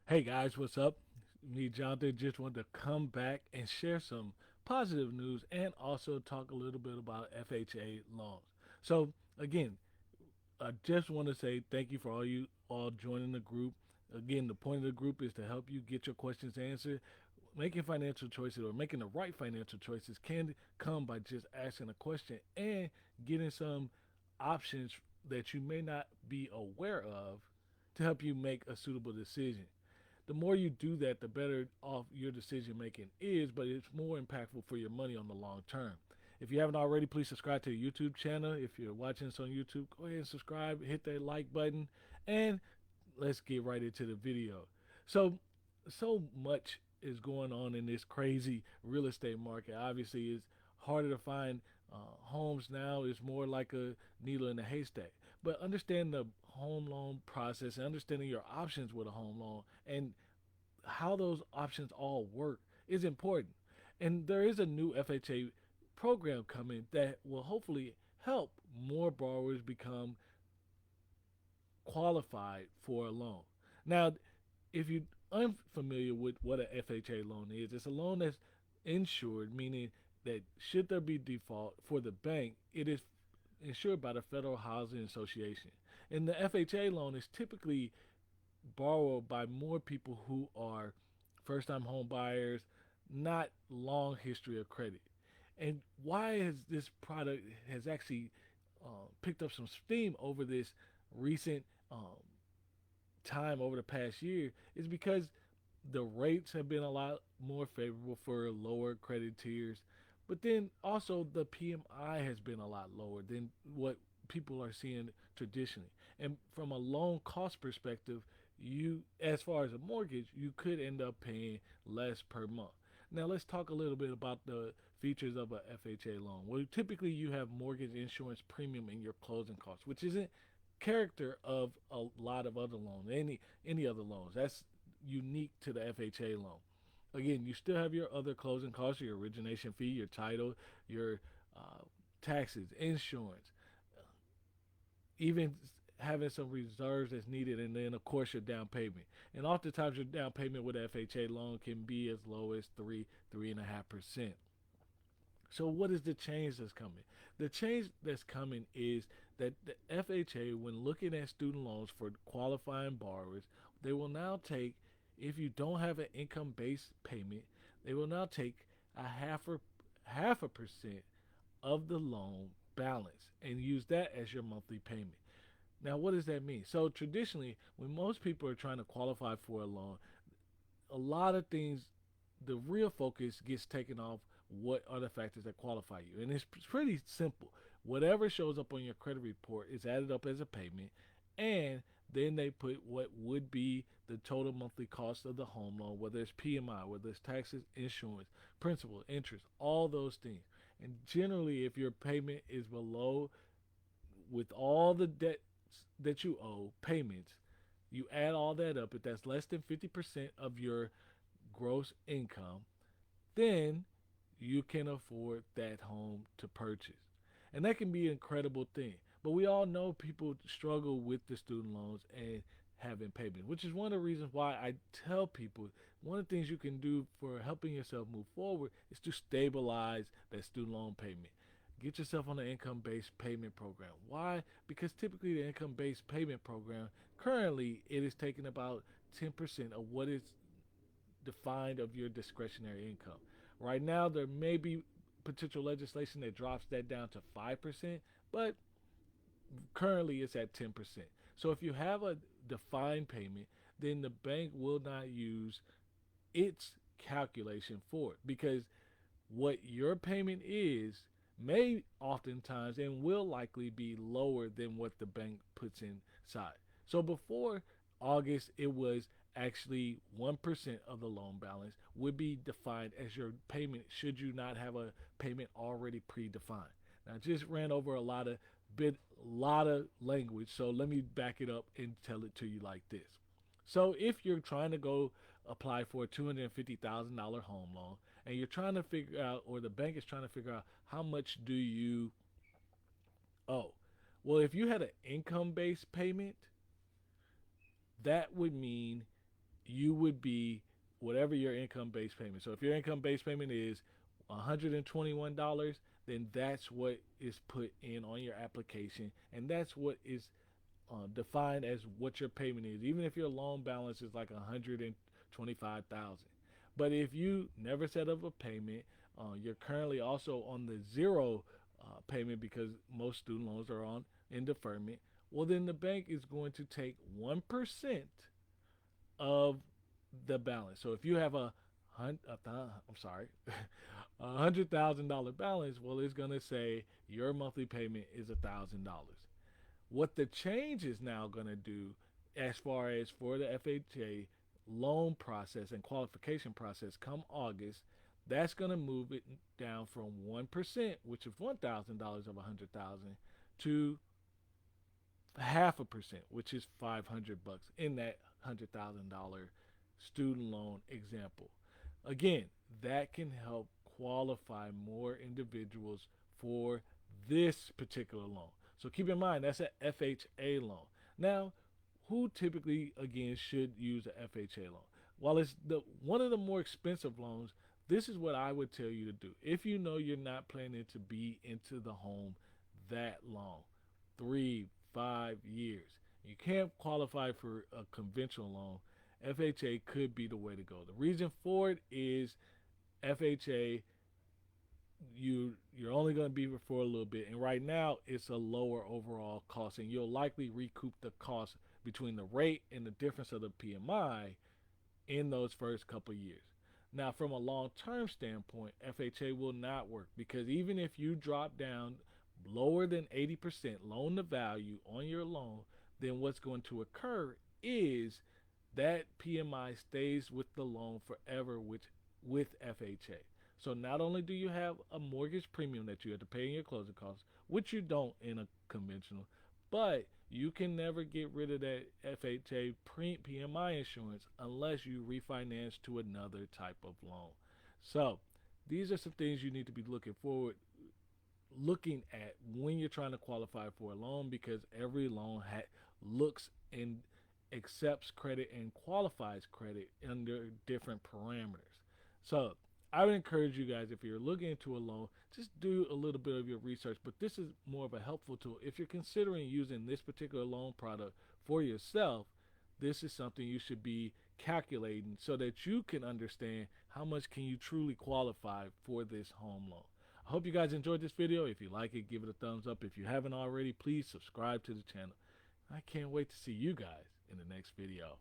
Hey guys, what's up? Me, Jonathan, just wanted to come back and share some positive news and also talk a little bit about FHA loans. So, again, I just want to say thank you for all you all joining the group. Again, the point of the group is to help you get your questions answered. Making financial choices or making the right financial choices can come by just asking a question and getting some options that you may not be aware of to help you make a suitable decision. The more you do that, the better off your decision making is, but it's more impactful for your money on the long term. If you haven't already, please subscribe to the YouTube channel. If you're watching this on YouTube, go ahead and subscribe, hit that like button, and let's get right into the video. So, so much is going on in this crazy real estate market. Obviously, it's harder to find homes now. It's more like a needle in a haystack. But understand the home loan process and understanding your options with a home loan and how those options all work is important. And there is a new FHA program coming that will hopefully help more borrowers become qualified for a loan. Now, if you're unfamiliar with what a FHA loan is, it's a loan that's insured, meaning that should there be default for the bank, it is insured by the Federal Housing Association. And the FHA loan is typically borrowed by more people who are first time home buyers, not long history of credit. And why has this product has actually picked up some steam over this recent time over the past year is because the rates have been a lot more favorable for lower credit tiers, but then also the PMI has been a lot lower than what people are seeing traditionally. And from a loan cost perspective, you as far as a mortgage, you could end up paying less per month. Now let's talk a little bit about the features of a FHA loan. Well, typically you have mortgage insurance premium in your closing costs, which isn't character of a lot of other loans, any other loans. That's unique to the FHA loan. Again, you still have your other closing costs, your origination fee, your title, your uh, taxes, insurance, even having some reserves that's needed, and then of course your down payment. And oftentimes your down payment with FHA loan can be as low as 3.5%. So what is the change that's coming? The change that's coming is that the FHA, when looking at student loans for qualifying borrowers, they will now take, if you don't have an income-based payment, they will now take a half a percent of the loan balance and use that as your monthly payment. Now, what does that mean? So traditionally, when most people are trying to qualify for a loan, a lot of things, the real focus gets taken off what are the factors that qualify you. And it's pretty simple. Whatever shows up on your credit report is added up as a payment, and then they put what would be the total monthly cost of the home loan, whether it's PMI, whether it's taxes, insurance, principal, interest, all those things. And generally, if your payment is below, with all the debts that you owe, payments, you add all that up. If that's less than 50% of your gross income, then you can afford that home to purchase. And that can be an incredible thing. But we all know people struggle with the student loans and having payments, which is one of the reasons why I tell people one of the things you can do for helping yourself move forward is to stabilize that student loan payment. Get yourself on an income based payment program. Why? Because typically the income based payment program, currently, it is taking about 10% of what is defined of your discretionary income. Right now, there may be potential legislation that drops that down to 5%, but currently it's at 10%. So if you have a defined payment, then the bank will not use its calculation for it because what your payment is may oftentimes and will likely be lower than what the bank puts inside. So before August, it was actually 1% of the loan balance would be defined as your payment should you not have a payment already predefined. Now, I just ran over lot of language, so let me back it up and tell it to you like this. So if you're trying to go apply for a $250,000 home loan and you're trying to figure out, or the bank is trying to figure out how much do you owe. Well, if you had an income based payment, that would mean you would be whatever your income based payment. So if your income based payment is $121, then that's what is put in on your application, and that's what is defined as what your payment is, even if your loan balance is like 125,000. But if you never set up a payment, you're currently also on the zero payment because most student loans are on in deferment. Well, then the bank is going to take 1% of the balance. So if you have I'm sorry, $100,000 balance, well, it's gonna say your monthly payment is $1,000. What the change is now gonna do, as far as for the FHA loan process and qualification process, come August, that's gonna move it down from 1%, which is $1,000 of 100,000, to half a percent, which is $500 in that $100,000 student loan example. Again, that can help qualify more individuals for this particular loan. So keep in mind that's an FHA loan. Now, who typically again should use a FHA loan? While it's the one of the more expensive loans, this is what I would tell you to do. If you know you're not planning to be into the home that long, 3, 5 years, you can't qualify for a conventional loan, FHA could be the way to go. The reason for it is FHA, you're only going to be here for a little bit, and right now it's a lower overall cost, and you'll likely recoup the cost between the rate and the difference of the PMI in those first couple years. Now, from a long-term standpoint, FHA will not work because even if you drop down lower than 80% loan to value on your loan, then what's going to occur is that PMI stays with the loan forever with FHA. So not only do you have a mortgage premium that you have to pay in your closing costs, which you don't in a conventional, but you can never get rid of that FHA PMI insurance unless you refinance to another type of loan. So these are some things you need to be looking at when you're trying to qualify for a loan, because every loan looks and accepts credit and qualifies credit under different parameters. So I would encourage you guys, if you're looking into a loan, just do a little bit of your research. But this is more of a helpful tool. If you're considering using this particular loan product for yourself, this is something you should be calculating so that you can understand how much can you truly qualify for this home loan. I hope you guys enjoyed this video. If you like it, give it a thumbs up. If you haven't already, please subscribe to the channel. I can't wait to see you guys in the next video.